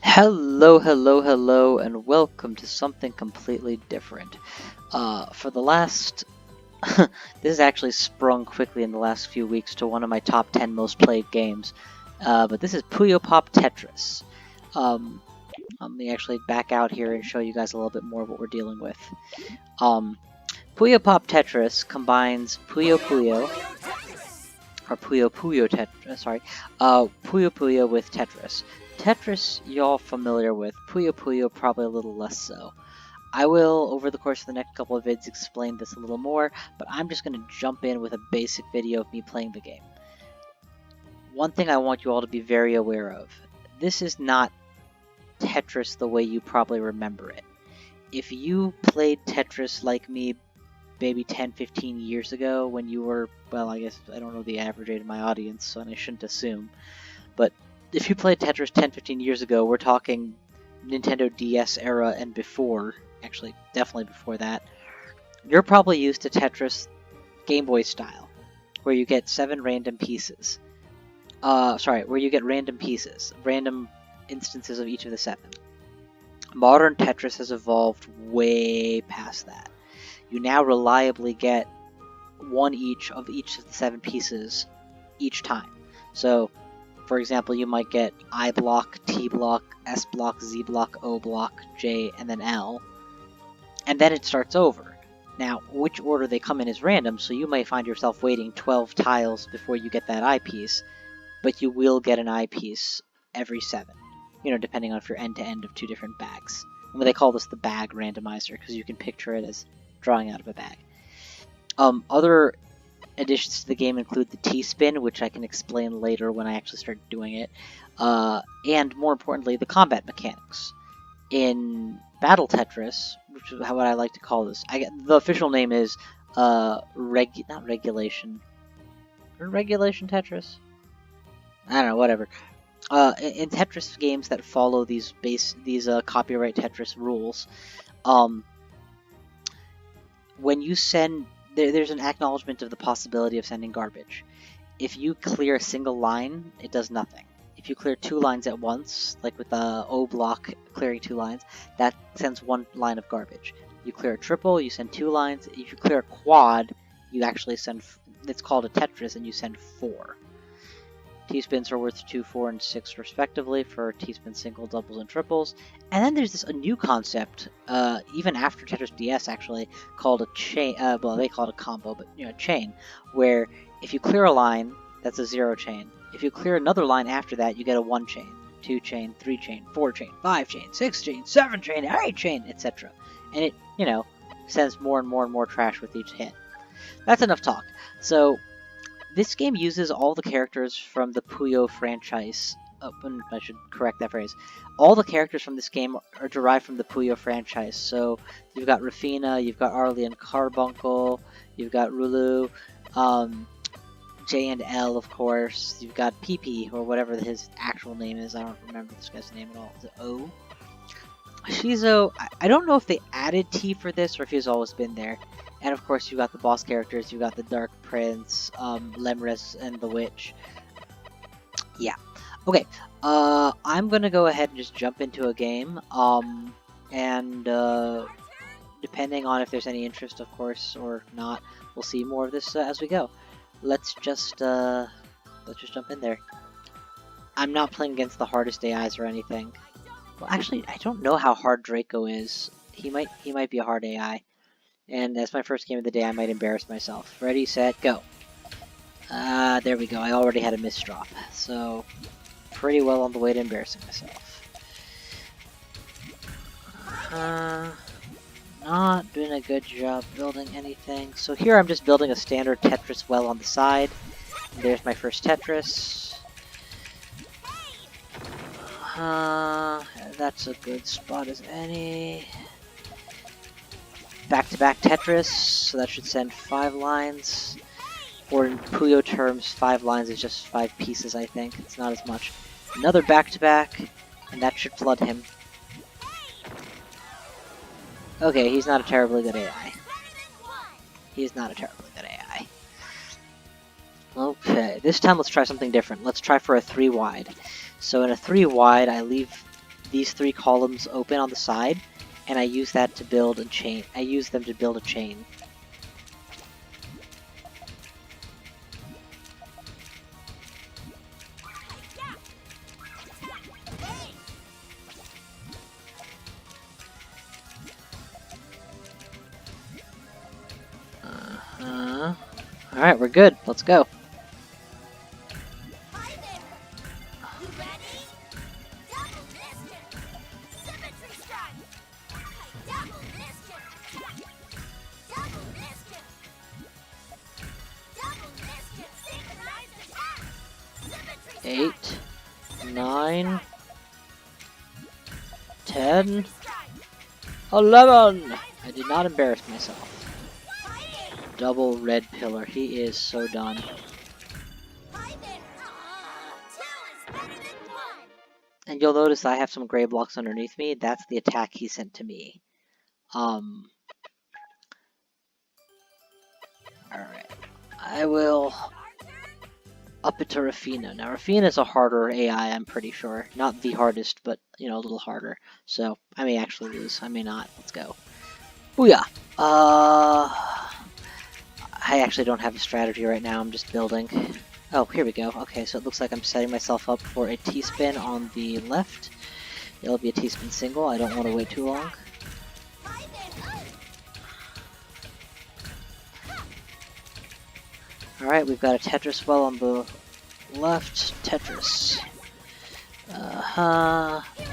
Hello, hello, hello, and welcome to something completely different. For the last... this has actually sprung quickly in the last few weeks to one of my top 10 most played games. But this is Puyo Puyo Tetris. Let me actually back out here and show you guys a little bit more of what we're dealing with. Puyo Puyo Tetris combines Puyo Puyo... or Puyo Puyo Tetris, sorry. Puyo Puyo with Tetris. Tetris, y'all familiar with. Puyo Puyo, probably a little less so. I will, over the course of the next couple of vids, explain this a little more, but I'm just going to jump in with a basic video of me playing the game. One thing I want you all to be very aware of. This is not Tetris the way you probably remember it. If you played Tetris like me maybe 10-15 years ago when you were, well, I guess I don't know the average age of my audience, so I shouldn't assume, but if you played Tetris 10-15 years ago, we're talking Nintendo DS era and before, actually definitely before that, you're probably used to Tetris Game Boy style, where you get 7 random pieces. Where you get random pieces, random instances of each of the 7. Modern Tetris has evolved way past that. You now reliably get one each of the 7 pieces each time. So, for example, you might get I block, T block, S block, Z block, O block, J, and then L. And then it starts over. Now, which order they come in is random, so you may find yourself waiting 12 tiles before you get that I piece, but you will get an I piece every 7. You know, depending on if you're end-to-end of 2 different bags. And they call this the bag randomizer, because you can picture it as drawing out of a bag. Other additions to the game include the T-spin, which I can explain later when I actually start doing it, and more importantly, the combat mechanics. In Battle Tetris, which is what I like to call this, the official name is Regulation Tetris? I don't know, whatever. In Tetris games that follow these copyright Tetris rules, when you send, there's an acknowledgement of the possibility of sending garbage. If you clear a single line, it does nothing. If you clear 2 lines at once, like with the O block clearing 2 lines, that sends 1 line of garbage. You clear a triple, you send 2 lines. If you clear a quad, you actually send, it's called a Tetris, and you send 4. T-spins are worth 2, 4, and 6 respectively for T-spin single, doubles, and triples. And then there's a new concept, even after Tetris DS actually, called a chain, well they call it a combo, but you know, chain, where if you clear a line, that's a 0 chain. If you clear another line after that, you get a 1 chain, 2 chain, 3 chain, 4 chain, 5 chain, 6 chain, 7 chain, 8 chain, etc. And it, you know, sends more and more and more trash with each hit. That's enough talk. So, this game uses all the characters from the Puyo franchise. I should correct that phrase. All the characters from this game are derived from the Puyo franchise. So you've got Rafina, you've got Arlian Carbuncle, you've got Rulu, J and L, of course. You've got PP, or whatever his actual name is. I don't remember this guy's name at all. Is it O? Shizo, I don't know if they added T for this or if he's always been there. And of course, you got the boss characters. You got the Dark Prince, Lemris, and the Witch. Yeah. Okay. I'm gonna go ahead and just jump into a game. And depending on if there's any interest, of course, or not, we'll see more of this as we go. Let's just jump in there. I'm not playing against the hardest AIs or anything. Well, actually, I don't know how hard Draco is. He might be a hard AI. And as my first game of the day, I might embarrass myself. Ready, set, go. There we go. I already had a misdrop. So, pretty well on the way to embarrassing myself. Not doing a good job building anything. So here I'm just building a standard Tetris well on the side. There's my first Tetris. That's a good spot as any. Back-to-back Tetris, so that should send 5 lines. Or in Puyo terms, 5 lines is just 5 pieces, I think. It's not as much. Another back-to-back, and that should flood him. Okay, he's not a terribly good AI. He's not a terribly good AI. Okay, this time let's try something different. Let's try for a 3 wide. So in a 3 wide, I leave these 3 columns open on the side, and I use that to build a chain. I use them to build a chain. Alright, we're good. Let's go. Eight, 9, 10, 11. I did not embarrass myself. Double red pillar. He is so done. And you'll notice I have some gray blocks underneath me. That's the attack he sent to me. Alright. I will up it to Rafina. Now, Rafina is a harder AI, I'm pretty sure. Not the hardest, but, you know, a little harder. So, I may actually lose. I may not. Let's go. Booyah! I actually don't have a strategy right now. I'm just building. Oh, here we go. Okay, so it looks like I'm setting myself up for a T-spin on the left. It'll be a T-spin single. I don't want to wait too long. Alright, we've got a Tetris well on the left. Tetris.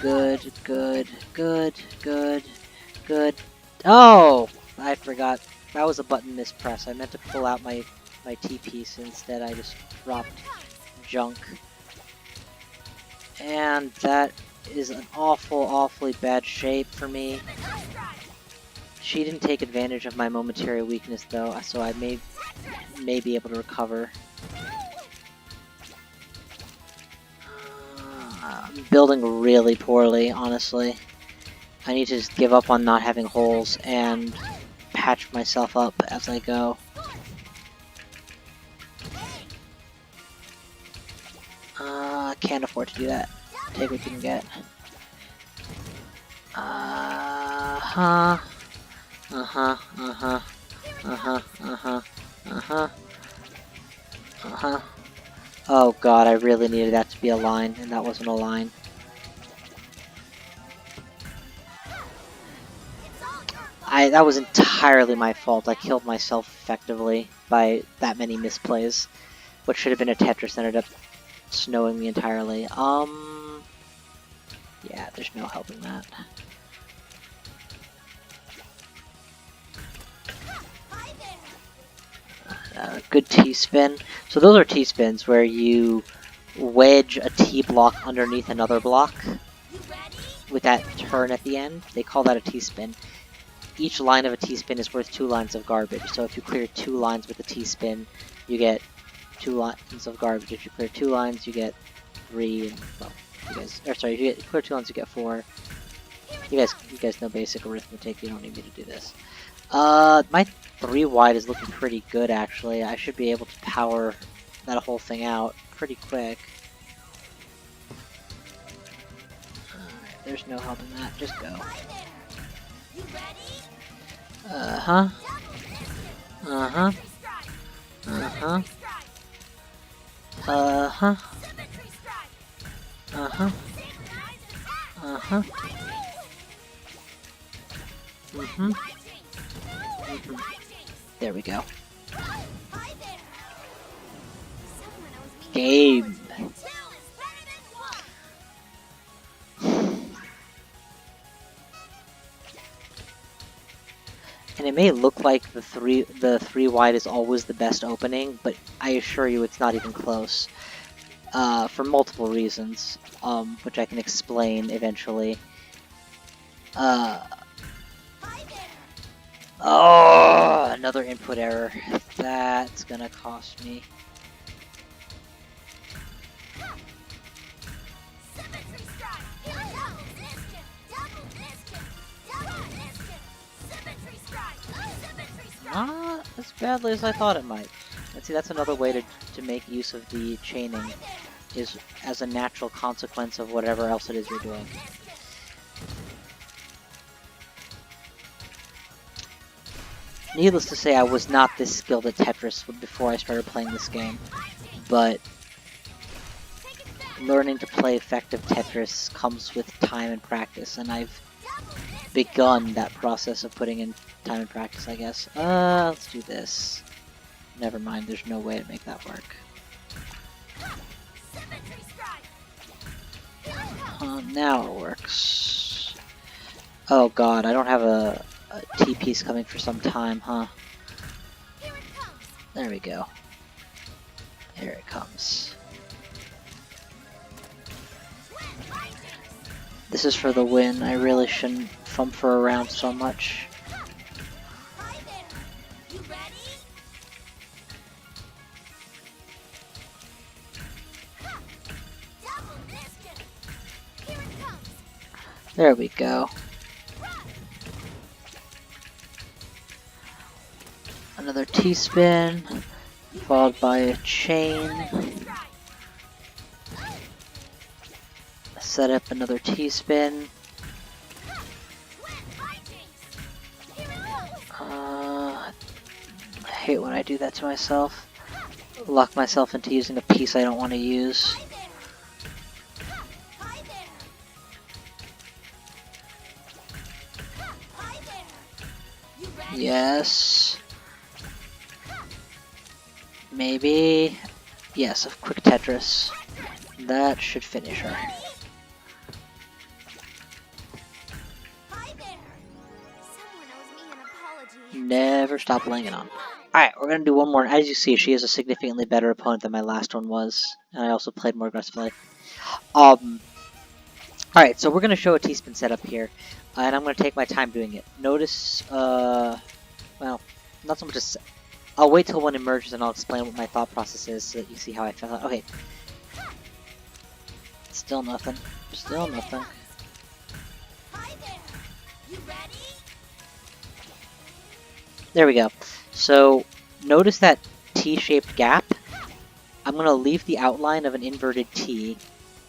Good, good, good, good, good. Oh! I forgot. That was a button mispress. I meant to pull out my T-piece. Instead, I just dropped junk. And that is an awfully bad shape for me. She didn't take advantage of my momentary weakness, though, so I may be able to recover. I'm building really poorly, honestly. I need to just give up on not having holes and patch myself up as I go. I can't afford to do that. Take what you can get. Oh god, I really needed that to be a line, and that wasn't a line. That was entirely my fault. I killed myself effectively by that many misplays. What should have been a Tetris ended up snowing me entirely. Yeah, there's no helping that. Good T-spin. So those are T-spins where you wedge a T-block underneath another block with that turn at the end. They call that a T-spin. Each line of a T-spin is worth 2 lines of garbage. So if you clear 2 lines with a T-spin, you get 2 lines of garbage. If you clear 2 lines, you get 3. And, well, if you clear 2 lines, you get 4. You guys know basic arithmetic. You don't need me to do this. My 3 wide is looking pretty good, actually. I should be able to power that whole thing out pretty quick. Alright, there's no helping that. Just go. Uh-huh. Uh-huh. Uh-huh. Uh-huh. Uh-huh. Uh-huh. Mm-hmm. There we go. Game. And it may look like the three wide is always the best opening, but I assure you it's not even close. For multiple reasons, which I can explain eventually. Oh, another input error. That's gonna cost me. Not as badly as I thought it might. And see, that's another way to make use of the chaining, is as a natural consequence of whatever else it is you're doing. Needless to say, I was not this skilled at Tetris before I started playing this game, but learning to play effective Tetris comes with time and practice, and I've begun that process of putting in time and practice, I guess. Let's do this. Never mind, there's no way to make that work. Now it works. Oh god, I don't have a T-piece coming for some time, huh? There we go. Here it comes. This is for the win. I really shouldn't fumfer around so much. There we go. Another T-spin, followed by a chain. Set up another T-spin. I hate when I do that to myself. Lock myself into using a piece I don't want to use. Yes. Maybe. Yes, a quick Tetris. That should finish her. Never stop laying it on. Alright, we're gonna do one more. As you see, she is a significantly better opponent than my last one was. And I also played more aggressively. Alright, so we're gonna show a T-spin setup here. And I'm gonna take my time doing it. Notice, well, not so much as... I'll wait till one emerges and I'll explain what my thought process is so that you see how I felt. Okay. Still nothing. Still nothing. There we go. So, notice that T-shaped gap. I'm going to leave the outline of an inverted T,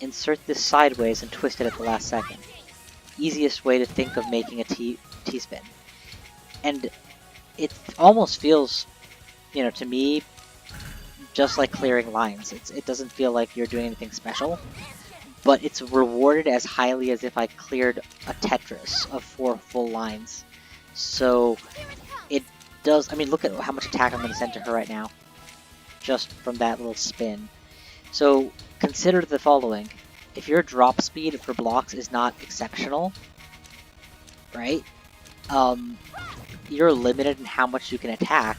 insert this sideways, and twist it at the last second. Easiest way to think of making a T-spin. And it almost feels, you know, to me, just like clearing lines. It doesn't feel like you're doing anything special, but it's rewarded as highly as if I cleared a Tetris of 4 full lines. So it does, I mean, look at how much attack I'm going to send to her right now, just from that little spin. So consider the following. If your drop speed for blocks is not exceptional, right, you're limited in how much you can attack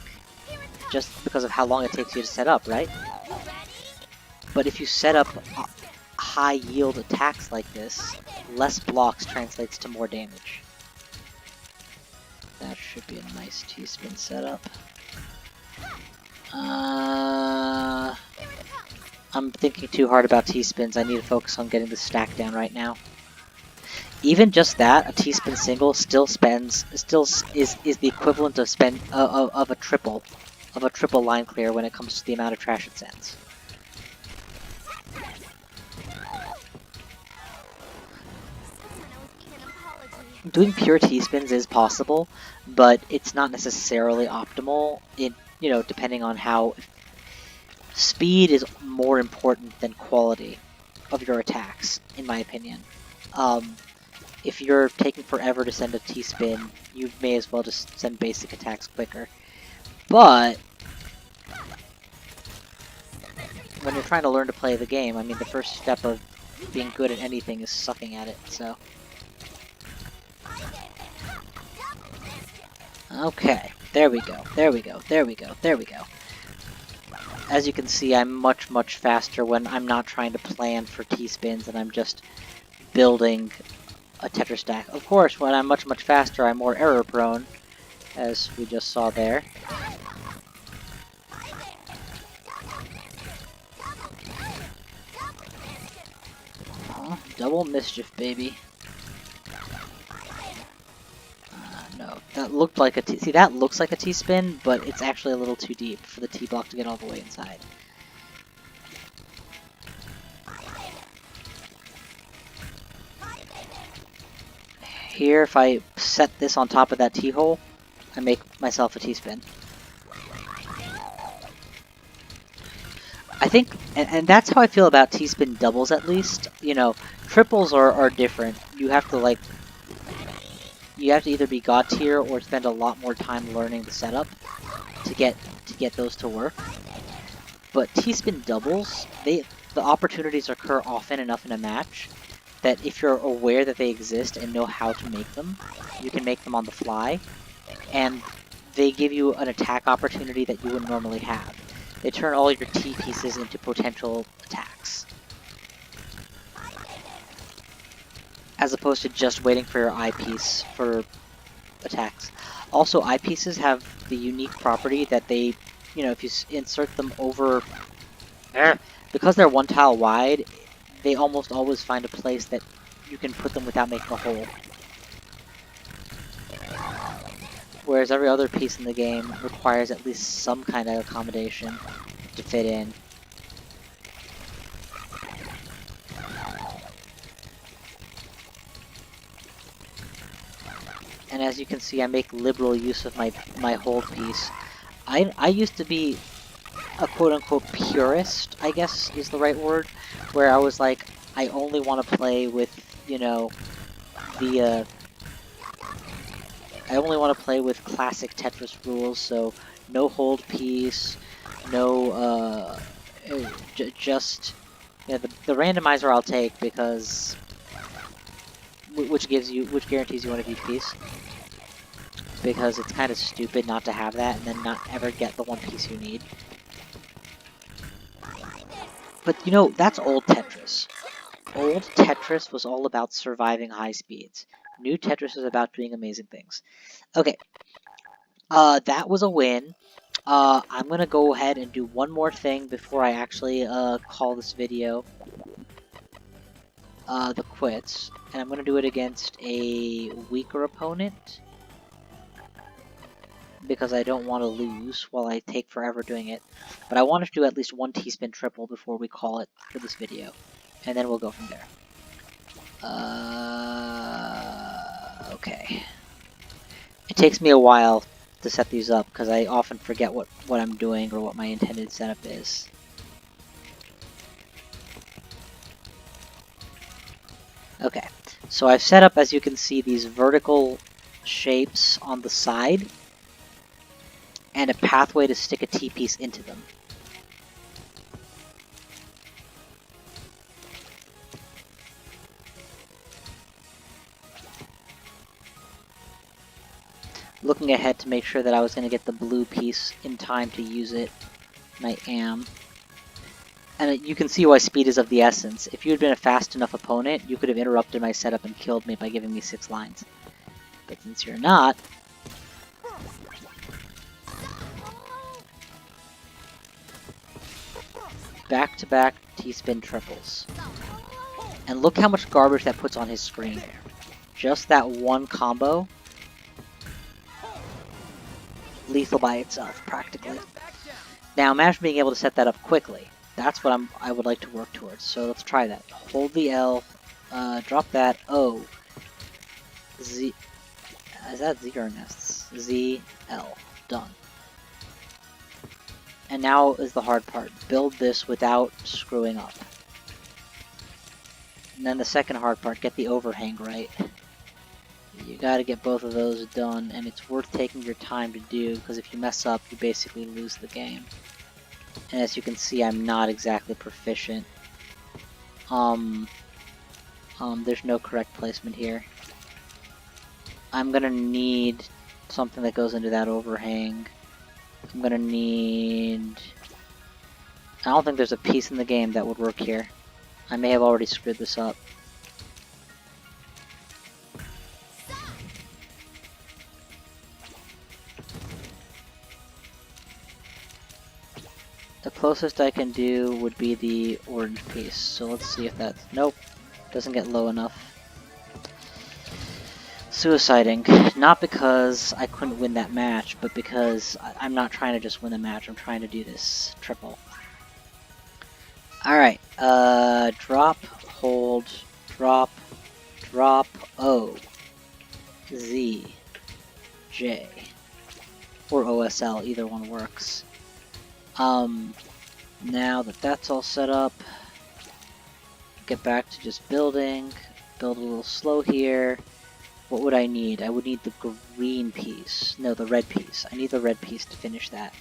just because of how long it takes you to set up, right? But if you set up high yield attacks like this, less blocks translates to more damage. That should be a nice T-spin setup. I'm thinking too hard about T-spins. I need to focus on getting the stack down right now. Even just that, a T-spin single still is the equivalent of a triple line clear when it comes to the amount of trash it sends. Doing pure T-spins is possible, but it's not necessarily optimal. You know, depending on how speed is more important than quality of your attacks, in my opinion. If you're taking forever to send a T-spin, you may as well just send basic attacks quicker. But when you're trying to learn to play the game, I mean, the first step of being good at anything is sucking at it, so... Okay, there we go, there we go, there we go, there we go. As you can see, I'm much, much faster when I'm not trying to plan for T-spins and I'm just building a Tetris stack. Of course, when I'm much, much faster, I'm more error prone, as we just saw there. Oh, double mischief, baby. No, that looked like a T. See, that looks like a T-spin, but it's actually a little too deep for the T-block to get all the way inside. Here, if I set this on top of that T-hole, I make myself a T-spin. I think, and that's how I feel about T-spin doubles at least. You know, triples are different. You have to either be god tier or spend a lot more time learning the setup to get those to work. But T-spin doubles, the opportunities occur often enough in a match that if you're aware that they exist and know how to make them, you can make them on the fly, and they give you an attack opportunity that you wouldn't normally have. They turn all your T pieces into potential attacks, as opposed to just waiting for your I piece for attacks. Also, I pieces have the unique property that they, you know, if you insert them over, because they're one tile wide, they almost always find a place that you can put them without making a hole. Whereas every other piece in the game requires at least some kind of accommodation to fit in. And as you can see, I make liberal use of my hold piece. I used to be a quote-unquote purist, I guess is the right word, where I was like, I only want to play with, you know, I only want to play with classic Tetris rules, so no hold piece, no, just, yeah, the randomizer I'll take because, which guarantees you one of each piece, because it's kind of stupid not to have that and then not ever get the one piece you need. But, you know, that's old Tetris. Old Tetris was all about surviving high speeds. New Tetris is about doing amazing things. Okay. That was a win. I'm gonna go ahead and do one more thing before I actually, call this video, the quits. And I'm gonna do it against a weaker opponent, because I don't want to lose while I take forever doing it. But I want to do at least one T-spin triple before we call it for this video. And then we'll go from there. Okay. It takes me a while to set these up because I often forget what I'm doing or what my intended setup is. Okay, so I've set up, as you can see, these vertical shapes on the side and a pathway to stick a T-piece into them. Looking ahead to make sure that I was going to get the blue piece in time to use it, and I am. And you can see why speed is of the essence. If you had been a fast enough opponent, you could have interrupted my setup and killed me by giving me 6 lines. But since you're not, back-to-back T-spin triples. And look how much garbage that puts on his screen. Just that one combo, lethal by itself, practically. Now imagine being able to set that up quickly. That's what I would like to work towards. So let's try that. Hold the L, drop that O, Z. Is that Z or an S? Z, L. Done. And now is the hard part. Build this without screwing up. And then the second hard part, get the overhang right. You gotta get both of those done, and it's worth taking your time to do, because if you mess up, you basically lose the game. And as you can see, I'm not exactly proficient. There's no correct placement here. I'm gonna need something that goes into that overhang. I'm gonna need... I don't think there's a piece in the game that would work here. I may have already screwed this up. The closest I can do would be the orange piece, so let's see if that's... Nope, doesn't get low enough. Suiciding, not because I couldn't win that match, but because I'm not trying to just win the match, I'm trying to do this triple. Alright, drop, hold, drop, drop, O, Z, J, or OSL, either one works. Now that that's all set up, get back to just building, build a little slow here. What would I need? I would need the green piece. No, the red piece. I need the red piece to finish that.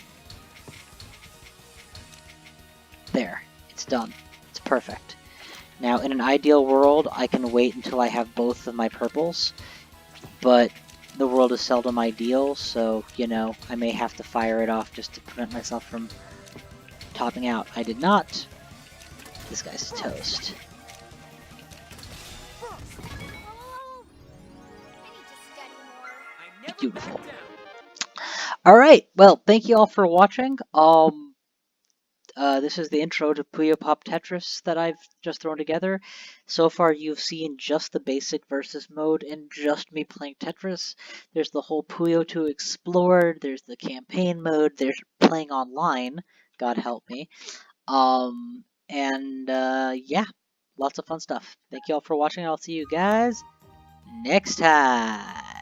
There. It's done. It's perfect. Now, in an ideal world, I can wait until I have both of my purples, but the world is seldom ideal, so, you know, I may have to fire it off just to prevent myself from topping out. I did not. This guy's toast. Beautiful. Alright, well, thank you all for watching. This is the intro to Puyo Puyo Tetris that I've just thrown together. So far you've seen just the basic versus mode and just me playing Tetris. There's the whole Puyo to explore, there's the campaign mode, there's playing online, God help me. Yeah, lots of fun stuff. Thank you all for watching, I'll see you guys next time.